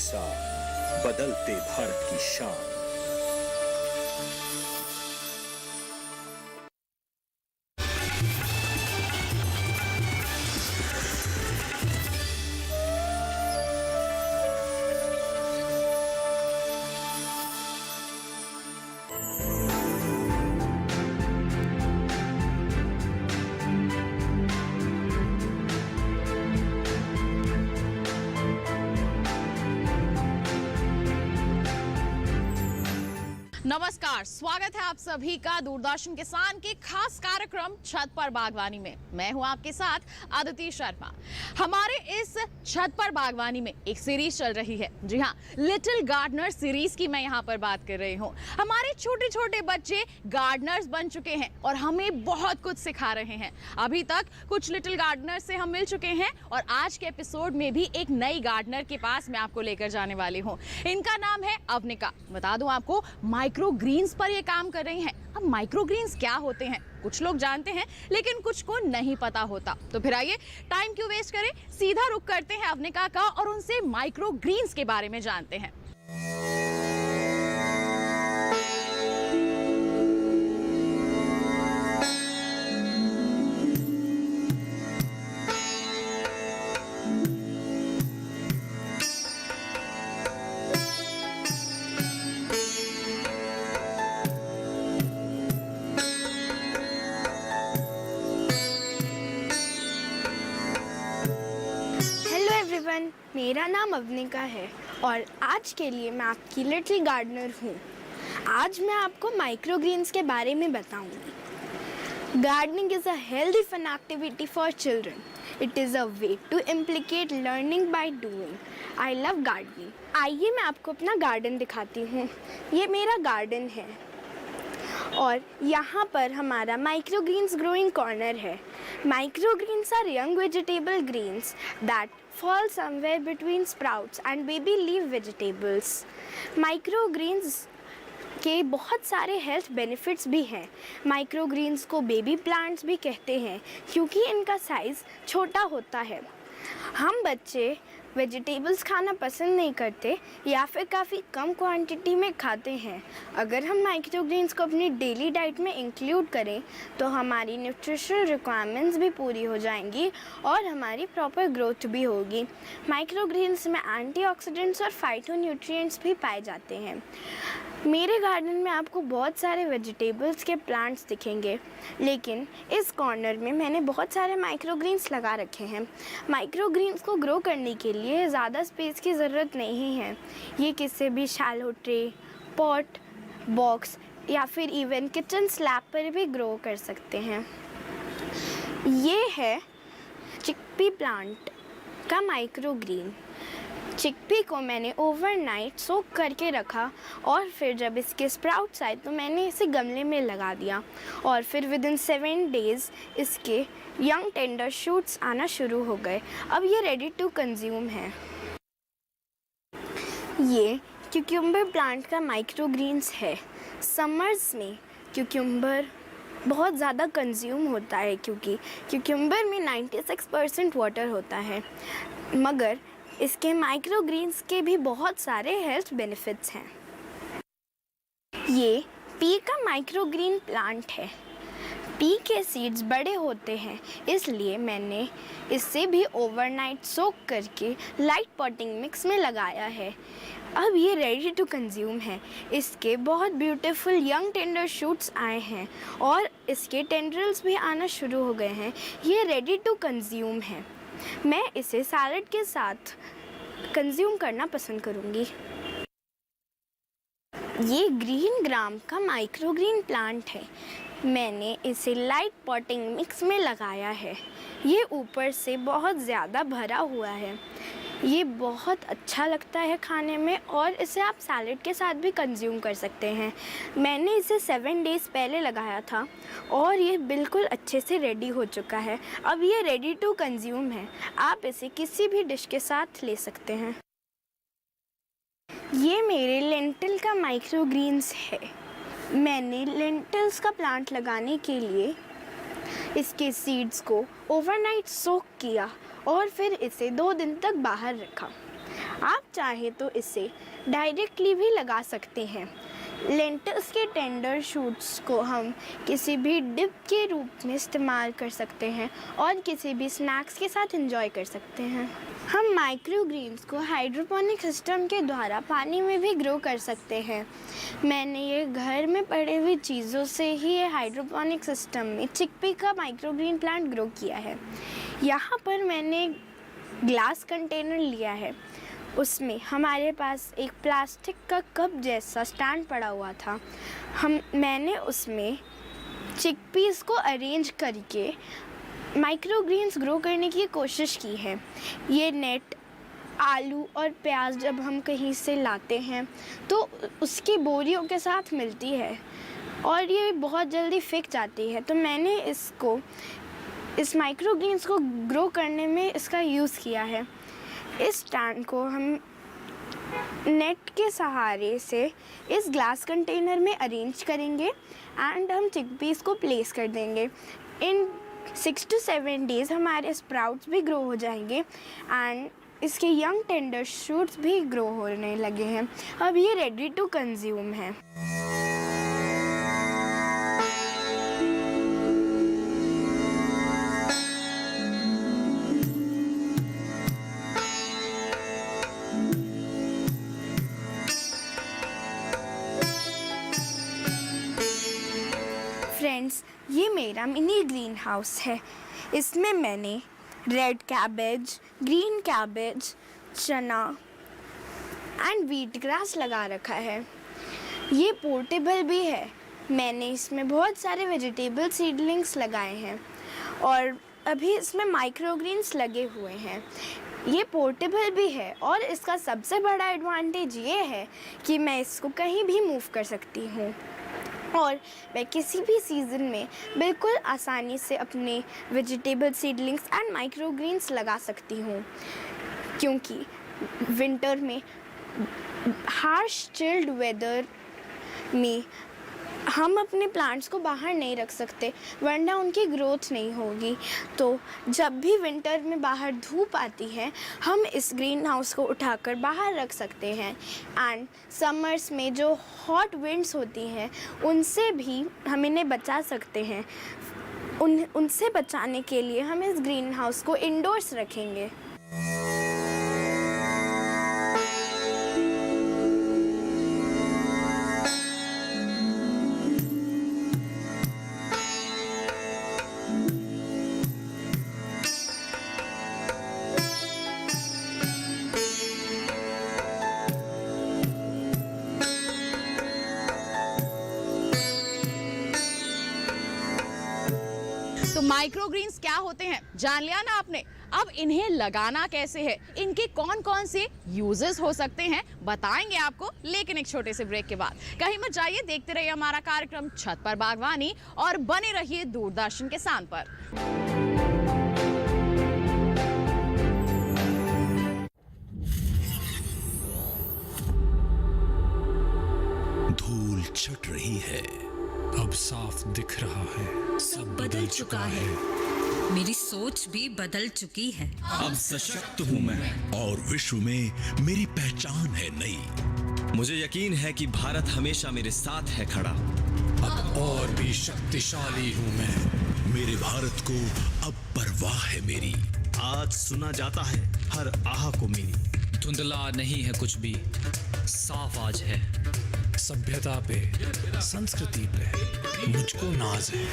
साथ बदलते भारत की शान। नमस्कार, स्वागत है आप सभी का दूरदर्शन किसान के खास कार्यक्रम छत पर बागवानी में। मैं हूं आपके साथ आदिति शर्मा। हमारे इस छत पर बागवानी में एक सीरीज चल रही है। जी हां, लिटिल गार्डनर सीरीज की मैं यहां पर बात कर रही हूं। हमारे छोटे छोटे बच्चे गार्डनर्स बन चुके हैं और हमें बहुत कुछ सिखा रहे हैं। अभी तक कुछ लिटिल गार्डनर से हम मिल चुके हैं और आज के एपिसोड में भी एक नई गार्डनर के पास मैं आपको लेकर जाने वाली हूँ। इनका नाम है अवनिका। बता दूं आपको, माइक्रो ग्रीन्स पर ये काम कर रही हैं। अब माइक्रो ग्रीन्स क्या होते हैं कुछ लोग जानते हैं, लेकिन कुछ को नहीं पता होता। तो फिर आइए, टाइम क्यों वेस्ट करें, सीधा रुख करते हैं अवनिका का और उनसे माइक्रो ग्रीन्स के बारे में जानते हैं। मेरा नाम अवनिका है और आज के लिए मैं आपकी लिटिल गार्डनर हूँ। आज मैं आपको माइक्रो ग्रीन्स के बारे में बताऊंगी। Gardening is a healthy fun activity for children. It is a way to implicate learning by doing. I love gardening. आइए मैं आपको अपना गार्डन दिखाती हूँ। ये मेरा गार्डन है और यहाँ पर हमारा माइक्रो ग्रीन्स ग्रोइंग कॉर्नर है। Micro greens are young vegetable greens that fall somewhere between sprouts and baby leaf vegetables. Micro greens के बहुत सारे हेल्थ बेनिफिट्स भी हैं। माइक्रो ग्रीन्स को बेबी प्लांट्स भी कहते हैं क्योंकि इनका साइज़ छोटा होता है। हम बच्चे वेजिटेबल्स खाना पसंद नहीं करते या फिर काफ़ी कम क्वांटिटी में खाते हैं। अगर हम माइक्रो ग्रीन्स को अपनी डेली डाइट में इंक्लूड करें तो हमारी न्यूट्रिशनल रिक्वायरमेंट्स भी पूरी हो जाएंगी और हमारी प्रॉपर ग्रोथ भी होगी। माइक्रो ग्रीन्स में एंटीऑक्सीडेंट्स और फाइटोन्यूट्रिएंट्स भी पाए जाते हैं। मेरे गार्डन में आपको बहुत सारे वेजिटेबल्स के प्लांट्स दिखेंगे, लेकिन इस कॉर्नर में मैंने बहुत सारे माइक्रो ग्रीन्स लगा रखे हैं। माइक्रो ग्रीन्स को ग्रो करने के लिए ज़्यादा स्पेस की ज़रूरत नहीं है। ये किसी भी शैलो ट्रे, पॉट, बॉक्स या फिर इवन किचन स्लैब पर भी ग्रो कर सकते हैं। ये है चिकपी प्लांट का माइक्रो ग्रीन। चिकपी को मैंने ओवरनाइट सोक करके रखा और फिर जब इसके स्प्राउट्स आए तो मैंने इसे गमले में लगा दिया और फिर विदिन 7 डेज़ इसके यंग टेंडर शूट्स आना शुरू हो गए। अब ये रेडी टू कंज्यूम है। ये क्यूक्यूम्बर प्लांट का माइक्रो ग्रीन्स है। समर्स में क्यूक्यूम्बर बहुत ज़्यादा कंज्यूम होता है क्योंकि क्यूक्यूम्बर में 96% वाटर होता है, मगर इसके माइक्रो ग्रीन्स के भी बहुत सारे हेल्थ बेनिफिट्स हैं। ये पी का माइक्रो ग्रीन प्लांट है। पी के सीड्स बड़े होते हैं, इसलिए मैंने इसे भी ओवरनाइट सोक करके लाइट पॉटिंग मिक्स में लगाया है। अब ये रेडी टू कंज्यूम है। इसके बहुत ब्यूटीफुल यंग टेंडर शूट्स आए हैं और इसके टेंड्रिल्स भी आना शुरू हो गए हैं। ये रेडी टू कंज्यूम है। मैं इसे सैलड के साथ कंज्यूम करना पसंद करूँगी। ये ग्रीन ग्राम का माइक्रो ग्रीन प्लांट है। मैंने इसे लाइट पॉटिंग मिक्स में लगाया है। ये ऊपर से बहुत ज़्यादा भरा हुआ है। ये बहुत अच्छा लगता है खाने में और इसे आप सैलड के साथ भी कंज्यूम कर सकते हैं। मैंने इसे 7 डेज़ पहले लगाया था और ये बिल्कुल अच्छे से रेडी हो चुका है। अब ये रेडी टू कंज्यूम है। आप इसे किसी भी डिश के साथ ले सकते हैं। ये मेरे लेंटिल का माइक्रो ग्रीन्स है। मैंने लेंटिल्स का प्लांट लगाने के लिए इसके सीड्स को ओवरनाइट सोक किया और फिर इसे 2 दिन तक बाहर रखा। आप चाहे तो इसे डायरेक्टली भी लगा सकते हैं। लेंटिल्स के टेंडर शूट्स को हम किसी भी डिप के रूप में इस्तेमाल कर सकते हैं और किसी भी स्नैक्स के साथ एंजॉय कर सकते हैं। हम माइक्रोग्रीन्स को हाइड्रोपोनिक सिस्टम के द्वारा पानी में भी ग्रो कर सकते हैं। मैंने ये घर में पड़ी हुई चीज़ों से ही ये हाइड्रोपोनिक सिस्टम में चिकपी का माइक्रोग्रीन प्लांट ग्रो किया है। यहाँ पर मैंने ग्लास कंटेनर लिया है, उसमें हमारे पास एक प्लास्टिक का कप जैसा स्टैंड पड़ा हुआ था। मैंने उसमें चिकपीस को अरेंज करके माइक्रोग्रीन्स ग्रो करने की कोशिश की है। ये नेट आलू और प्याज जब हम कहीं से लाते हैं तो उसकी बोरियों के साथ मिलती है और ये बहुत जल्दी फिक जाती है, तो मैंने इस माइक्रोग्रीन्स को ग्रो करने में इसका यूज़ किया है। इस स्टैंड को हम नेट के सहारे से इस ग्लास कंटेनर में अरेंज करेंगे एंड हम चिकपीस को प्लेस कर देंगे। इन 6 to 7 डेज़ हमारे स्प्राउट्स भी ग्रो हो जाएंगे एंड इसके यंग टेंडर शूट्स भी ग्रो होने लगे हैं। अब ये रेडी टू कंज्यूम है। फ्रेंड्स, ये मेरा मिनी ग्रीन हाउस है। इसमें मैंने रेड कैबेज, ग्रीन कैबेज, चना एंड व्हीट ग्रास लगा रखा है। ये पोर्टेबल भी है। मैंने इसमें बहुत सारे वेजिटेबल सीडलिंग्स लगाए हैं और अभी इसमें माइक्रोग्रीन्स लगे हुए हैं। ये पोर्टेबल भी है और इसका सबसे बड़ा एडवांटेज ये है कि मैं इसको कहीं भी मूव कर सकती हूँ और मैं किसी भी सीज़न में बिल्कुल आसानी से अपने वेजिटेबल सीडलिंग्स एंड माइक्रोग्रीन्स लगा सकती हूँ, क्योंकि विंटर में हार्श चिल्ड वेदर में हम अपने प्लांट्स को बाहर नहीं रख सकते वरना उनकी ग्रोथ नहीं होगी। तो जब भी विंटर में बाहर धूप आती है हम इस ग्रीन हाउस को उठाकर बाहर रख सकते हैं एंड समर्स में जो हॉट विंड्स होती हैं उनसे भी हम इन्हें बचा सकते हैं। उनसे बचाने के लिए हम इस ग्रीन हाउस को इंडोर्स रखेंगे। तो माइक्रोग्रीन्स क्या होते हैं जान लिया ना आपने। अब इन्हें लगाना कैसे है, इनके कौन कौन से यूजेस हो सकते हैं बताएंगे आपको, लेकिन एक छोटे से ब्रेक के बाद। कहीं मत जाइए, देखते रहिए हमारा कार्यक्रम छत पर बागवानी और बने रहिए दूरदर्शन के साथ पर। धूल छट रही है, अब साफ दिख रहा है सब बदल चुका है, मेरी सोच भी बदल चुकी है। अब सशक्त हूँ मैं और विश्व में मेरी पहचान है नई। मुझे यकीन है कि भारत हमेशा मेरे साथ है खड़ा। अब और भी शक्तिशाली हूँ मैं, मेरे भारत को अब परवाह है मेरी। आज सुना जाता है हर आह को मेरी। धुंधला नहीं है कुछ भी, साफ आज है। सभ्यता पे, संस्कृति पे मुझको नाज है।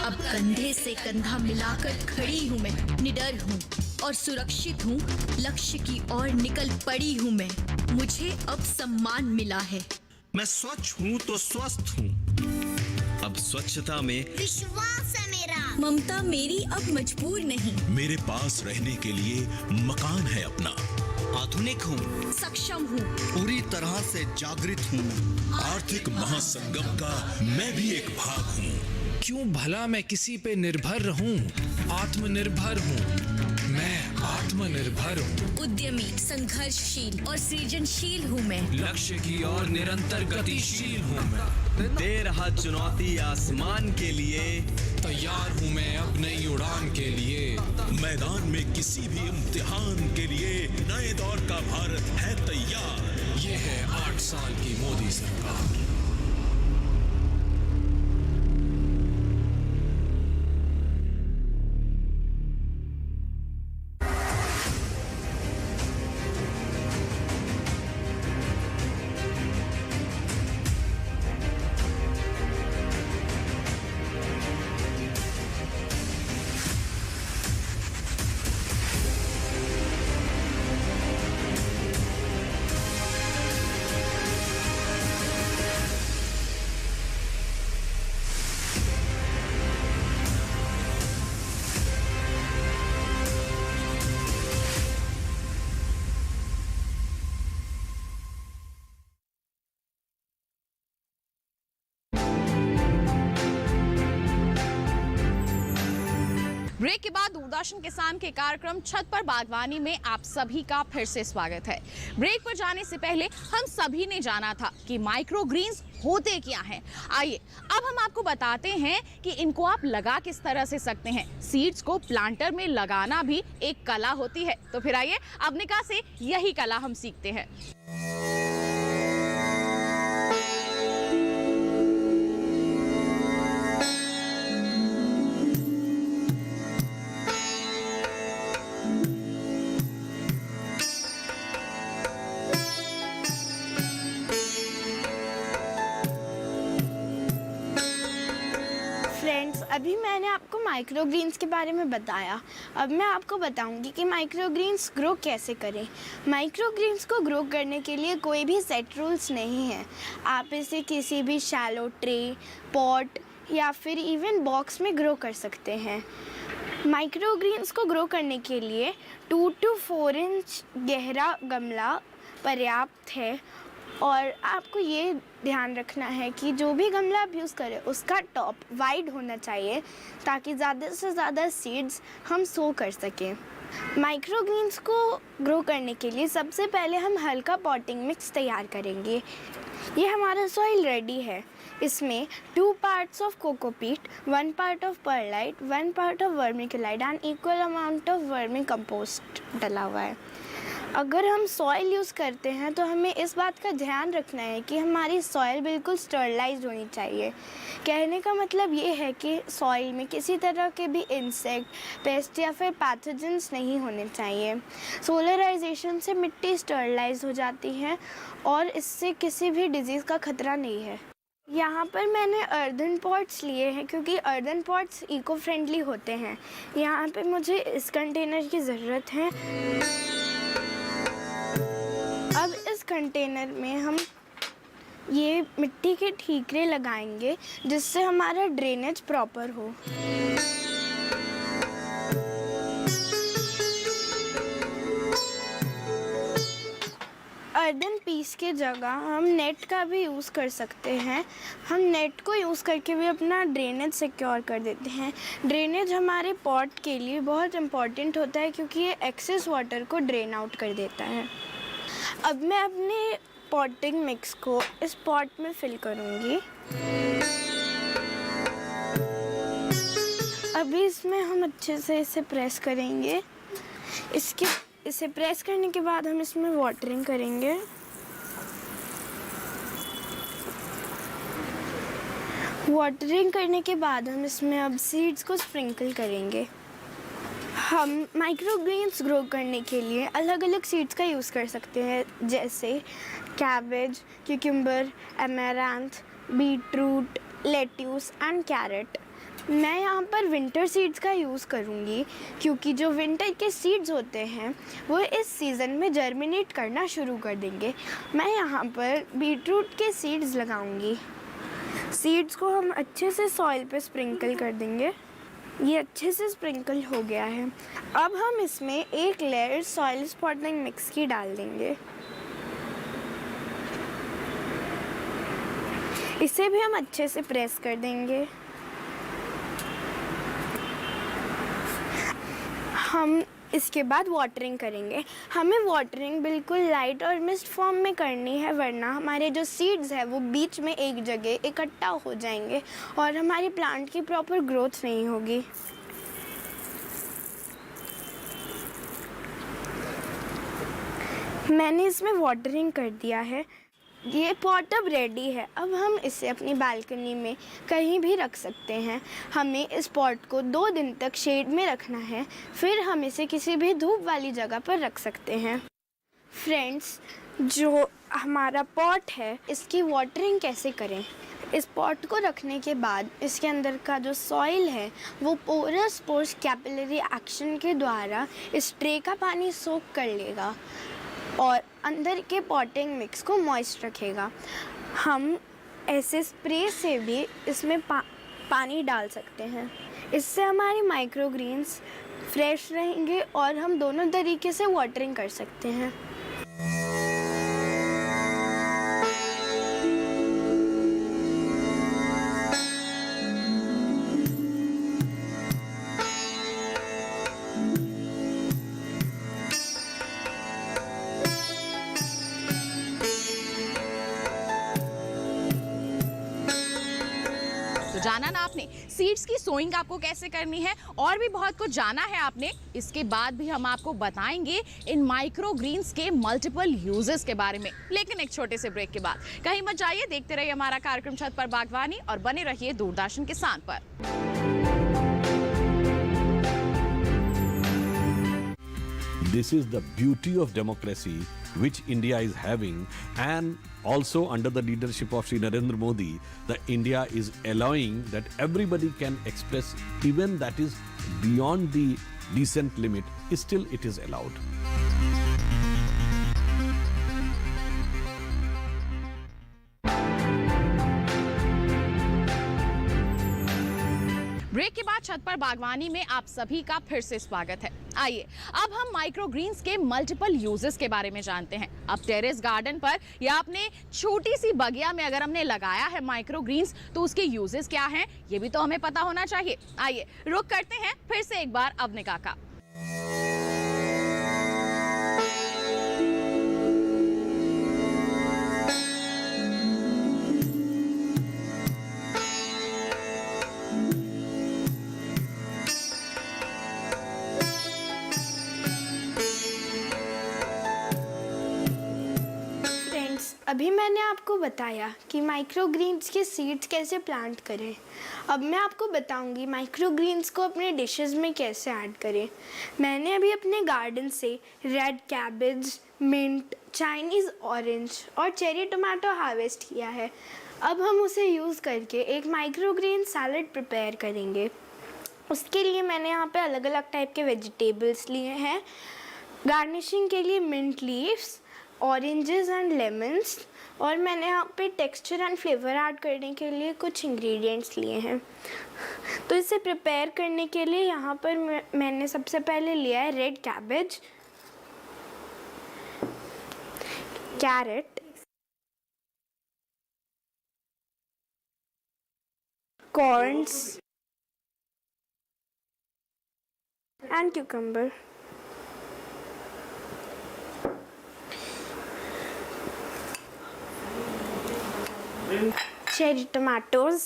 अब कंधे से कंधा मिलाकर खड़ी हूँ मैं, निडर हूँ और सुरक्षित हूँ, लक्ष्य की ओर निकल पड़ी हूँ मैं। मुझे अब सम्मान मिला है। मैं स्वच्छ हूँ तो स्वस्थ हूँ। अब स्वच्छता में विश्वास है मेरा। ममता मेरी अब मजबूर नहीं। मेरे पास रहने के लिए मकान है अपना। आधुनिक हूँ, सक्षम हूँ, पूरी तरह से जागृत हूँ। आर्थिक महासंगम का मैं भी एक भाग हूँ। क्यों भला मैं किसी पे निर्भर रहूं? आत्मनिर्भर हूँ मैं, आत्मनिर्भर हूँ। उद्यमी, संघर्षशील और सृजनशील हूँ मैं। लक्ष्य की ओर निरंतर गतिशील हूँ मैं। दे रहा चुनौती आसमान के लिए। तैयार हूँ मैं अब नई उड़ान के लिए। मैदान में किसी भी इम्तिहान के लिए नए दौर का भारत है तैयार। ये है 8 साल की मोदी सरकार। ब्रेक के बाद दूरदर्शन किसान के कार्यक्रम छत पर बागवानी में आप सभी का फिर से स्वागत है। ब्रेक पर जाने से पहले हम सभी ने जाना था कि माइक्रो ग्रीन्स होते क्या हैं। आइए अब हम आपको बताते हैं कि इनको आप लगा किस तरह से सकते हैं। सीड्स को प्लांटर में लगाना भी एक कला होती है। तो फिर आइए अवनिका से यही कला हम सीखते हैं। फ्रेंड्स, अभी मैंने आपको माइक्रोग्रीन्स के बारे में बताया। अब मैं आपको बताऊंगी कि माइक्रोग्रीन्स ग्रो कैसे करें। माइक्रोग्रीन्स को ग्रो करने के लिए कोई भी सेट रूल्स नहीं है। आप इसे किसी भी शैलो ट्रे, पॉट या फिर इवन बॉक्स में ग्रो कर सकते हैं। माइक्रोग्रीन्स को ग्रो करने के लिए 2 to 4 इंच गहरा गमला पर्याप्त है। और आपको ये ध्यान रखना है कि जो भी गमला आप यूज़ करें उसका टॉप वाइड होना चाहिए ताकि ज़्यादा से ज़्यादा सीड्स हम सो कर सकें। माइक्रोग्रीन्स को ग्रो करने के लिए सबसे पहले हम हल्का पॉटिंग मिक्स तैयार करेंगे। ये हमारा सॉइल रेडी है। इसमें 2 parts of cocopeat, 1 part of perlite, 1 part of vermiculite and equal amount of vermi compost डला हुआ है। अगर हम सॉइल यूज़ करते हैं तो हमें इस बात का ध्यान रखना है कि हमारी सॉइल बिल्कुल स्टरलाइज होनी चाहिए। कहने का मतलब ये है कि सॉइल में किसी तरह के भी इंसेक्ट, पेस्ट या फिर पैथोजेंस नहीं होने चाहिए। सोलराइजेशन से मिट्टी स्टरलाइज हो जाती है और इससे किसी भी डिजीज़ का खतरा नहीं है। यहाँ पर मैंने अर्दन पॉट्स लिए हैं क्योंकि अर्दन पॉट्स इको फ्रेंडली होते हैं। यहाँ पे मुझे इस कंटेनर की ज़रूरत है। अब इस कंटेनर में हम ये मिट्टी के ठीकरे लगाएंगे जिससे हमारा ड्रेनेज प्रॉपर हो। अर्दन पीस के जगह हम नेट का भी यूज़ कर सकते हैं। हम नेट को यूज़ करके भी अपना ड्रेनेज सिक्योर कर देते हैं। ड्रेनेज हमारे पॉट के लिए बहुत इम्पॉर्टेंट होता है क्योंकि ये एक्सेस वाटर को ड्रेन आउट कर देता है। अब मैं अपने पॉटिंग मिक्स को इस पॉट में फिल करूँगी। अभी इसमें हम अच्छे से इसे प्रेस करेंगे। इसे प्रेस करने के बाद हम इसमें वाटरिंग करेंगे। वाटरिंग करने के बाद हम इसमें अब सीड्स को स्प्रिंकल करेंगे। हम माइक्रोग्रीन्स ग्रो करने के लिए अलग अलग सीड्स का यूज़ कर सकते हैं, जैसे cabbage, cucumber, amaranth, beetroot, lettuce and carrot. मैं यहाँ पर विंटर सीड्स का यूज़ करूँगी क्योंकि जो विंटर के सीड्स होते हैं वो इस सीज़न में जर्मिनेट करना शुरू कर देंगे। मैं यहाँ पर बीटरूट के सीड्स लगाऊँगी। सीड्स को हम अच्छे से सॉइल पे स्प्रिंकल कर देंगे। ये अच्छे से स्प्रिंकल हो गया है। अब हम इसमें एक लेयर सॉइल स्पॉटिंग मिक्स की डाल देंगे। इसे भी हम अच्छे से प्रेस कर देंगे। हम इसके बाद वाटरिंग करेंगे। हमें वाटरिंग बिल्कुल लाइट और मिस्ट फॉर्म में करनी है, वरना हमारे जो सीड्स है वो बीच में एक जगह इकट्ठा हो जाएंगे और हमारी प्लांट की प्रॉपर ग्रोथ नहीं होगी। मैंने इसमें वाटरिंग कर दिया है। ये पॉट अब रेडी है। अब हम इसे अपनी बालकनी में कहीं भी रख सकते हैं। हमें इस पॉट को 2 दिन तक शेड में रखना है, फिर हम इसे किसी भी धूप वाली जगह पर रख सकते हैं। फ्रेंड्स, जो हमारा पॉट है इसकी वाटरिंग कैसे करें? इस पॉट को रखने के बाद इसके अंदर का जो सॉइल है वो पोरस पोर्स कैपिलरी एक्शन के द्वारा इस ट्रे का पानी सोख कर लेगा और अंदर के पॉटिंग मिक्स को मॉइस्ट रखेगा। हम ऐसे स्प्रे से भी इसमें पानी डाल सकते हैं। इससे हमारी माइक्रोग्रीन्स फ्रेश रहेंगे और हम दोनों तरीके से वाटरिंग कर सकते हैं। तो जाना ना आपने सीड्स की सोइंग आपको कैसे करनी है, और भी बहुत कुछ जाना है आपने। इसके बाद भी हम आपको बताएंगे इन माइक्रो ग्रीन्स के मल्टीपल यूजेस के बारे में, लेकिन एक छोटे से ब्रेक के बाद। कहीं मत जाइए, देखते रहिए हमारा कार्यक्रम छत पर बागवानी और बने रहिए दूरदर्शन किसान पर। This is the beauty of democracy which India is having, and also under the leadership of Shri Narendra Modi, the India is allowing that everybody can express, even that is beyond the decent limit, still it is allowed. Break के बाद छत पर बागवानी में आप सभी का फिर से स्वागत है। आइए अब हम माइक्रोग्रीन्स के मल्टीपल यूजेस के बारे में जानते हैं। अब टेरेस गार्डन पर या अपने छोटी सी बगिया में अगर हमने लगाया है माइक्रोग्रीन्स तो उसके यूजेस क्या हैं, ये भी तो हमें पता होना चाहिए। आइए रुक करते हैं फिर से एक बार अवनिका का। अभी मैंने आपको बताया कि माइक्रोग्रीन्स के सीड्स कैसे प्लांट करें। अब मैं आपको बताऊंगी माइक्रोग्रीन्स को अपने डिशेस में कैसे ऐड करें। मैंने अभी अपने गार्डन से red cabbage, mint, Chinese orange और चेरी टोमेटो हार्वेस्ट किया है। अब हम उसे यूज़ करके एक माइक्रोग्रीन सैलड प्रिपेयर करेंगे। उसके लिए मैंने यहाँ पे अलग अलग टाइप के वेजिटेबल्स लिए हैं। गार्निशिंग के लिए mint leaves, oranges and lemons, और मैंने यहाँ पे टेक्सचर एंड फ्लेवर ऐड करने के लिए कुछ इंग्रेडिएंट्स लिए हैं। तो इसे प्रिपेयर करने के लिए यहाँ पर मैंने सबसे पहले लिया है red cabbage, carrot, corns and cucumber. Cherry tomatoes.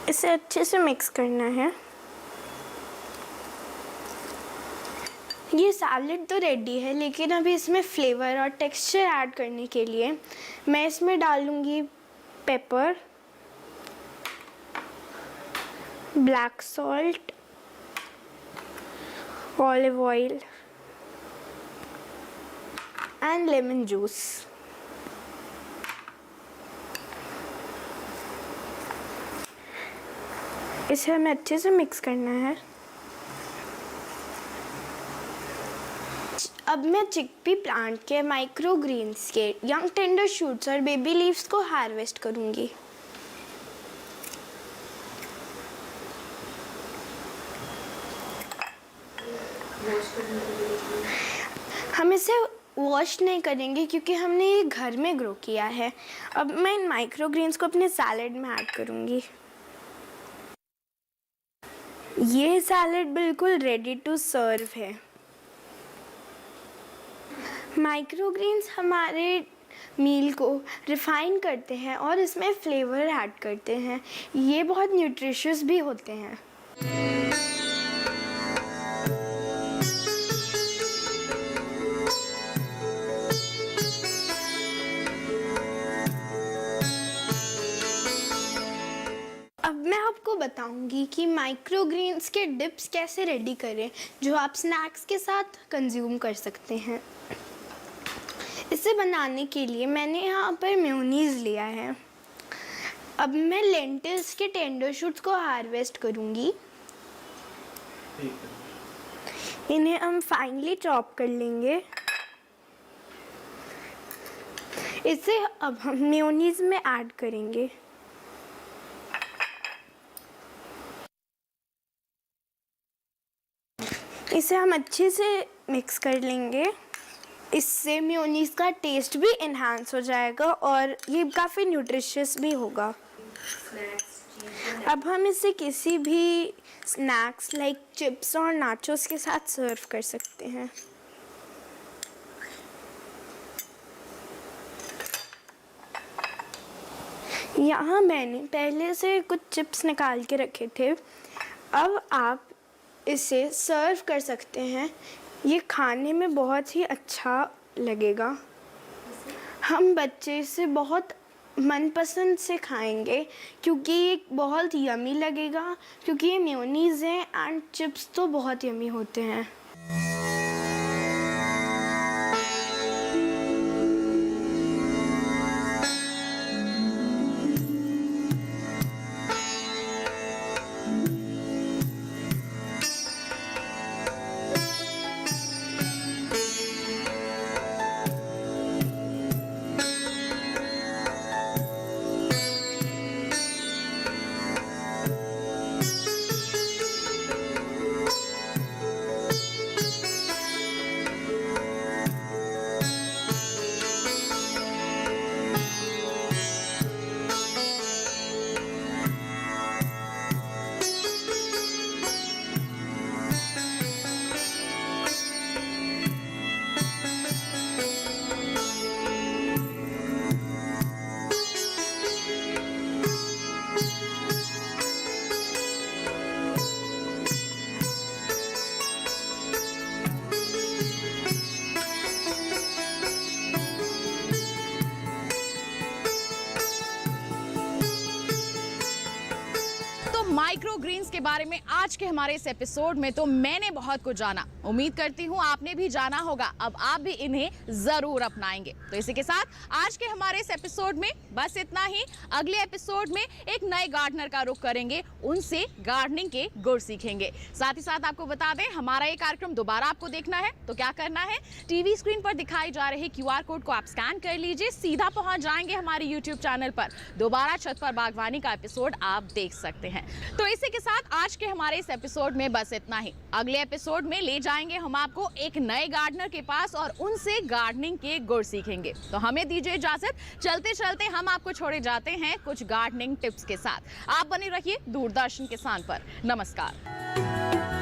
इसे अच्छे से मिक्स करना है। ये सैलेड तो रेडी है, लेकिन अभी इसमें फ्लेवर और टेक्सचर ऐड करने के लिए मैं इसमें डालूंगी paper, black salt, olive oil and lemon juice. इसे हमें अच्छे से मिक्स करना है। अब मैं चिकपी प्लांट के माइक्रोग्रीन्स के यंग टेंडर शूट्स और बेबी लीव्स को हार्वेस्ट करूंगी। हम इसे वॉश नहीं करेंगे क्योंकि हमने ये घर में ग्रो किया है। अब मैं इन माइक्रोग्रीन्स को अपने सैलेड में ऐड करूंगी। ये सैलेड बिल्कुल रेडी टू सर्व है। माइक्रोग्रीन्स हमारे मील को रिफाइन करते हैं और इसमें फ्लेवर ऐड करते हैं। ये बहुत न्यूट्रिशियस भी होते हैं। कि माइक्रोग्रेन्स के डिप्स कैसे रेडी करें जो आप स्नैक्स के साथ कंज्यूम कर सकते हैं। इसे बनाने के लिए मैंने यहाँ पर मेयोनीज़ लिया है। अब मैं लेंटिल्स के टेंडर शूट्स को हार्वेस्ट करूँगी। इन्हें हम फाइनली चॉप कर लेंगे। इसे अब हम मेयोनीज में ऐड करेंगे। इसे हम अच्छे से मिक्स कर लेंगे। इससे मेयोनीज का टेस्ट भी इन्हांस हो जाएगा और ये काफ़ी न्यूट्रिशियस भी होगा। अब हम इसे किसी भी स्नैक्स लाइक चिप्स और नाचोस के साथ सर्व कर सकते हैं। यहाँ मैंने पहले से कुछ चिप्स निकाल के रखे थे। अब आप इसे सर्व कर सकते हैं। ये खाने में बहुत ही अच्छा लगेगा। हम बच्चे इसे बहुत मनपसंद से खाएंगे क्योंकि ये बहुत यमी लगेगा, क्योंकि ये मेयोनीज़ है एंड चिप्स तो बहुत यमी होते हैं। माइक्रो ग्रीन्स के बारे में आज के हमारे इस एपिसोड में तो मैंने बहुत कुछ जाना। उम्मीद करती हूँ आपने भी जाना होगा। अब आप भी इन्हें जरूर अपनाएंगे। तो इसी के साथ आज के हमारे इस एपिसोड में बस इतना ही। अगले एपिसोड में एक नए गार्डनर का रुख करेंगे, उनसे गार्डनिंग के गुर सीखेंगे। साथ ही साथ आपको बता दें, हमारा ये कार्यक्रम दोबारा आपको देखना है तो क्या करना है, टीवी स्क्रीन पर दिखाई जा रहे QR कोड को आप स्कैन कर लीजिए, सीधा पहुंच जाएंगे हमारे YouTube चैनल पर। दोबारा छत पर बागवानी का एपिसोड आप देख सकते हैं। तो इसी के साथ आज के हमारे इस एपिसोड में बस इतना ही। अगले एपिसोड में ले जाएंगे हम आपको एक नए गार्डनर के पास और उनसे गार्डनिंग के गुर सीखेंगे। तो हमें दीजिए इजाजत। चलते चलते हम आपको छोड़े जाते हैं कुछ गार्डनिंग टिप्स के साथ। आप बने रहिए दूरदर्शन किसान पर। नमस्कार।